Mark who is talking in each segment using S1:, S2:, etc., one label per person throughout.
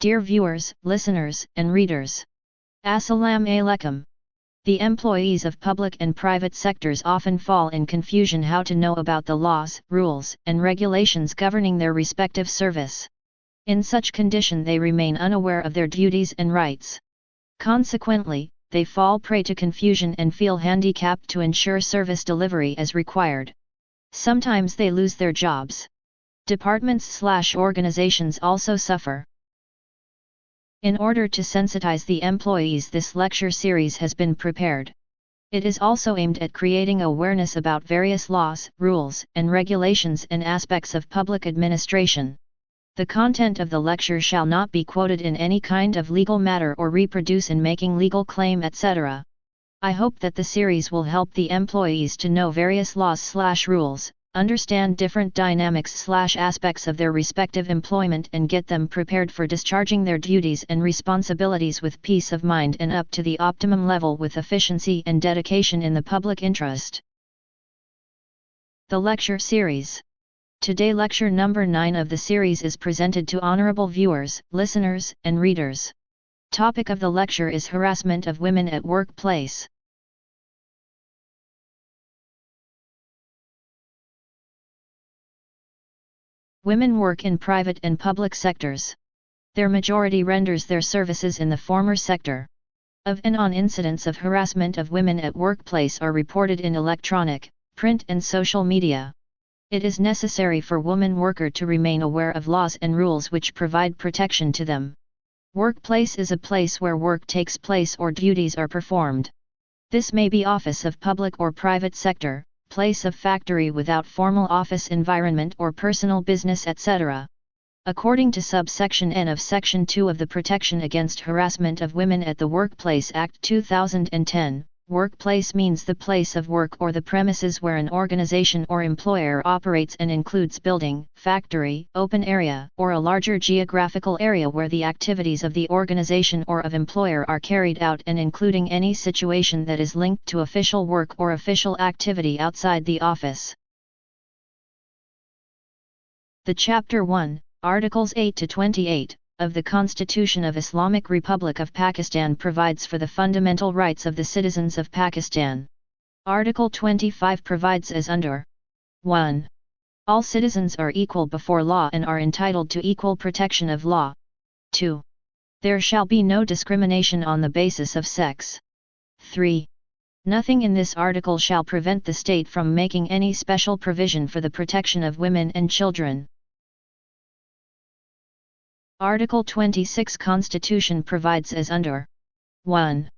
S1: Dear viewers, listeners, and readers. Assalamu alaikum. The employees of public and private sectors often fall in confusion how to know about the laws, rules, and regulations governing their respective service. In such condition they remain unaware of their duties and rights. Consequently, they fall prey to confusion and feel handicapped to ensure service delivery as required. Sometimes they lose their jobs. Departments/organizations also suffer. In order to sensitize the employees, this lecture series has been prepared. It is also aimed at creating awareness about various laws, rules, and regulations and aspects of public administration. The content of the lecture shall not be quoted in any kind of legal matter or reproduce in making legal claim, etc. I hope that the series will help the employees to know various laws/rules, understand different dynamics/aspects of their respective employment, and get them prepared for discharging their duties and responsibilities with peace of mind and up to the optimum level with efficiency and dedication in the public interest. The lecture series. Today lecture number 9 of the series is presented to honorable viewers, listeners, and readers. Topic of the lecture is harassment of women at workplace. Women work in private and public sectors. Their majority renders their services in the former sector. Of and on incidents of harassment of women at workplace are reported in electronic, print and social media. It is necessary for woman worker to remain aware of laws and rules which provide protection to them. Workplace is a place where work takes place or duties are performed. This may be office of public or private sector, place of factory without formal office environment or personal business, etc. According to subsection N of Section 2 of the Protection Against Harassment of Women at the Workplace Act 2010, workplace means the place of work or the premises where an organization or employer operates and includes building, factory, open area, or a larger geographical area where the activities of the organization or of employer are carried out, and including any situation that is linked to official work or official activity outside the office. The Chapter 1, Articles 8 to 28, of the Constitution of Islamic Republic of Pakistan provides for the fundamental rights of the citizens of Pakistan. Article 25 provides as under: 1. All citizens are equal before law and are entitled to equal protection of law. 2. There shall be no discrimination on the basis of sex. 3. Nothing in this article shall prevent the state from making any special provision for the protection of women and children. Article 26 Constitution provides as under: 1.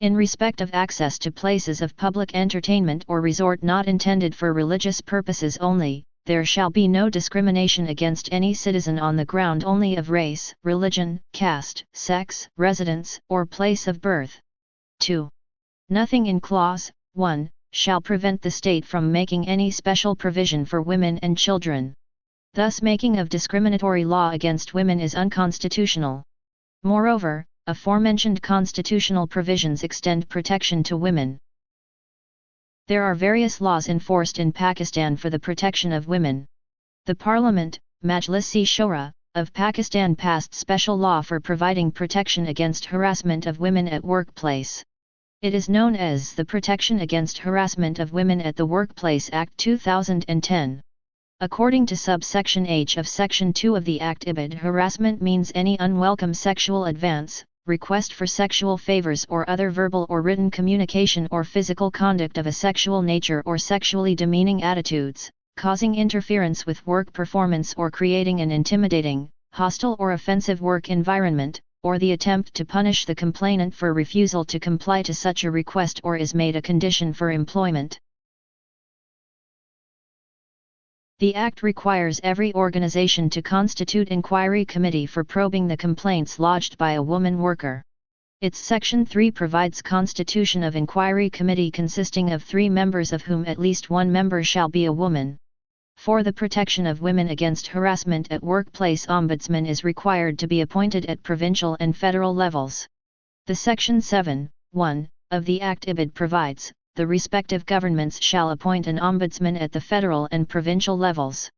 S1: In respect of access to places of public entertainment or resort not intended for religious purposes only, there shall be no discrimination against any citizen on the ground only of race, religion, caste, sex, residence, or place of birth. 2. Nothing in Clause 1 shall prevent the state from making any special provision for women and children. Thus making of discriminatory law against women is unconstitutional. Moreover, aforementioned constitutional provisions extend protection to women. There are various laws enforced in Pakistan for the protection of women. The Parliament, Majlis-e-Shura, of Pakistan passed special law for providing protection against harassment of women at workplace. It is known as the Protection Against Harassment of Women at the Workplace Act 2010. According to subsection H of Section 2 of the Act, harassment means any unwelcome sexual advance, request for sexual favors or other verbal or written communication or physical conduct of a sexual nature or sexually demeaning attitudes, causing interference with work performance or creating an intimidating, hostile or offensive work environment, or the attempt to punish the complainant for refusal to comply to such a request or is made a condition for employment. The Act requires every organization to constitute inquiry committee for probing the complaints lodged by a woman worker. Its Section 3 provides constitution of inquiry committee consisting of 3 members, of whom at least 1 member shall be a woman. For the protection of women against harassment at workplace, ombudsman is required to be appointed at provincial and federal levels. The Section 7(1) of the Act provides, the respective governments shall appoint an ombudsman at the federal and provincial levels.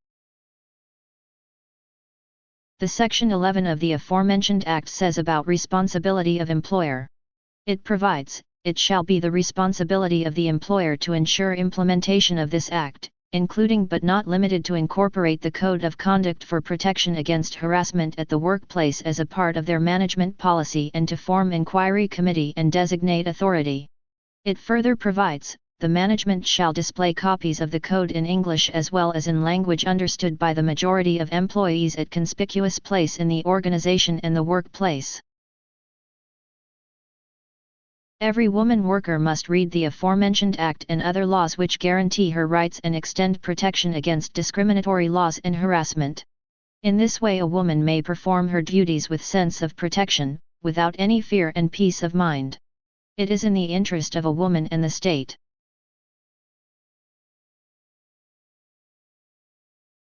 S1: The Section 11 of the aforementioned Act says about responsibility of employer. It provides, it shall be the responsibility of the employer to ensure implementation of this Act, including but not limited to incorporate the Code of Conduct for Protection Against Harassment at the Workplace as a part of their management policy and to form inquiry committee and designate authority. It further provides, the management shall display copies of the code in English as well as in language understood by the majority of employees at conspicuous place in the organization and the workplace. Every woman worker must read the aforementioned Act and other laws which guarantee her rights and extend protection against discriminatory laws and harassment. In this way a woman may perform her duties with sense of protection, without any fear and peace of mind. It is in the interest of a woman and the state.